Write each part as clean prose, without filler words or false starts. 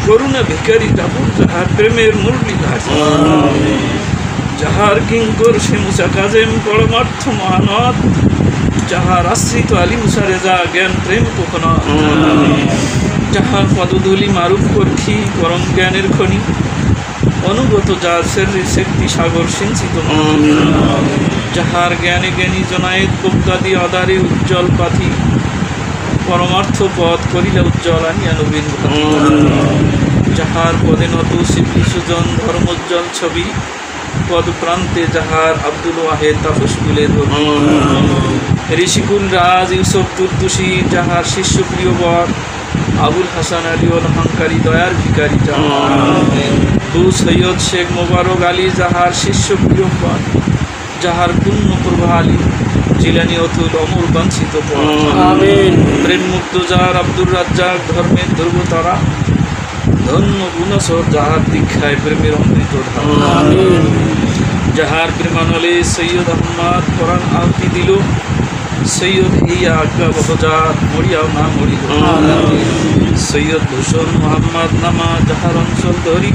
করুণা ভিখারি টাপুর যাহার প্রেমের মুরলি ঘাট যাহার কিঙ্কর সে মুসা কাজেম পরমার্থ মহানদ যাহার আশ্রিত আলী মুসা রেজা জ্ঞান প্রেম কোকনদ যাহার পদধূলি মারুফ করখি পরম জ্ঞানের খনি অনুগত যার শরীর শক্তি সাগর সিঞ্চিত যাহার জ্ঞানে জ্ঞানী জনায়েত বক্তাদি আদারে উজ্জ্বল পাথি পরমার্থ পথ করিলে উজ্জ্বল আনিয়া নবীন যাহার পদে নত শিল্পী সুজন ধর্মোজ্জ্বল ছবি পদ প্রান্তে যাহার আব্দুল ওয়াহেদ তাফসকুলের ঋষিকুল রাজ ইউসুফ তুর্তুসি যাহার শিষ্য প্রিয় বর আবুল হাসান আলিউল হাঙ্কারি দয়ার ভিকারি হু সৈয়দ শেখ মোবারক আলী যাহার শিষ্য প্রিয় বর যাহার পূর্ণ প্রভা আলী জিলানি অতুল অমর বাঞ্ছিত প্রেম মুক্ত যাহার আব্দুর রাজ্জাক ধর্মের ধ্রুবতারা ধন্য গুণসর যাহার দীক্ষায় প্রেমের অমৃত ধারা যাহার প্রেমানলে সৈয়দ আহমদ কোরআন আহুতি দিল সৈয়দ ইয়া আজ্ঞা বহজাত মরিয়াও না মরিল সৈয়দ ভূষণ মোহাম্মদ নামা যাহার অঞ্চল ধরি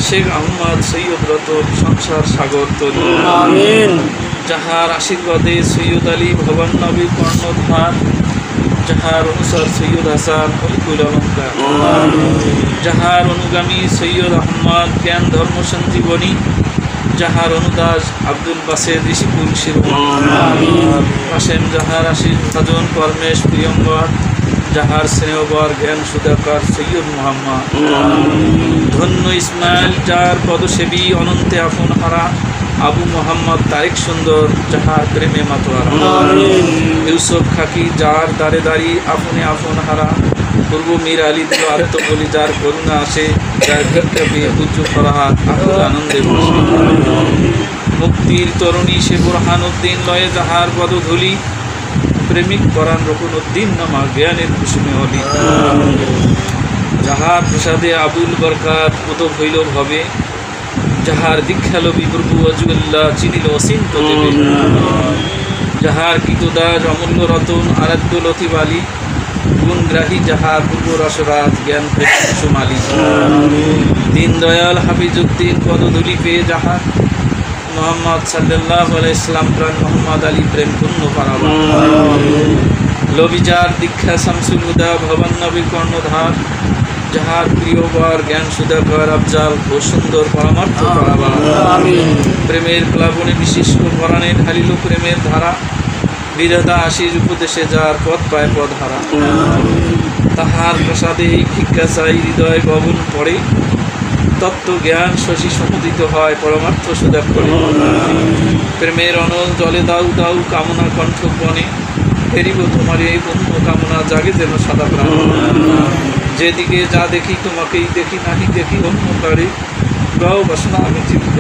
শেখ আহমদ সৈয়দ রতন সংসার সাগর তরি যাহার আশীর্বাদে সৈয়দ আলী ভবন নবী কর্ণধার যাহার অনুসার সৈয়দ হাসান হলিকুল অলঙ্কার যাহার অনুগামী সৈয়দ আহমদ জ্ঞান ধর্ম সঞ্জীবনী যাহার অনুদাস আব্দুল বাসেদ ঋষিকুল শিরোমণি কাসেম যাহার আশিস ভাজন পরমেশ প্রিয়ম্বর যাহার স্নেহবর জ্ঞান সুধাকর সৈয়দ মোহাম্মদ ধন্য ইসমাইল যার পদসেবী অনন্তে আপন হারা আবু মোহাম্মদ তারিক সুন্দর যাহার প্রেমে মাতোয়ারা ইউসুফ খাকি যার দাঁড়ে দাঁড়িয়ে আপনে আপন হারা পূর্ব মীর আলী দিল আত্মবলি যার করুণা আসে যার ভিক্ষা পেয়ে উচ্চ ফরাহাত আকুল আনন্দে বসে মুক্তির তরুণী সে বুরহানুদ্দিন লয়ে যাহার পদধূলি প্রেমিক পরাণ রকুনুদ্দিন নামা জ্ঞানের কুসুমে অলি যাহার প্রসাদে আবুল বরকাত উদক হইল ভবে যাহার দীক্ষালবী প্রভু অজুল্লাহ চিনিল অচিন্ত দেবে যাহার কীতদাস অমূল্য রতন আরাধ্য লতিফ আলী গুণগ্রাহী যাহার পূর্ব রসরাজ জ্ঞান প্রেম সুমালী দীনদয়াল হাফিজউদ্দিন পদধূলি পেয়ে যাহার মোহাম্মদ সাল্লাল্লাহু আলাইহি সাল্লাম প্রাণ মোহাম্মদ আলী প্রেম পূর্ণ পারাবা লবিজার দীক্ষা শামসুল হুদা ভবন নবী কর্ণধার যাহার প্রিয়বর জ্ঞান সুধাকর আফজাল ও সুন্দর পরমার্থ পারাবা প্রেমের প্লাবনে বিশিষ্ট পরাণে ঢালিল প্রেমের ধারা বিরধা আশিস উপদেশে যার পথ পায় পদহারা তাহার প্রসাদে এই ভিক্ষা চাই হৃদয় গগন পড়ে তত্ত্ব জ্ঞান শশী সমুদিত হয় পরমার্থ সুধা করে প্রেমের অনল জলে দাউ দাউ কামনা কণ্ঠ বনে ফেরিব তোমার এই বন্ধু কামনা জাগে যেন সাদা প্রাণ যেদিকে যা দেখি তোমাকেই দেখি নাহি দেখি অন্য কারে গাও বাসনা আমি জীবিত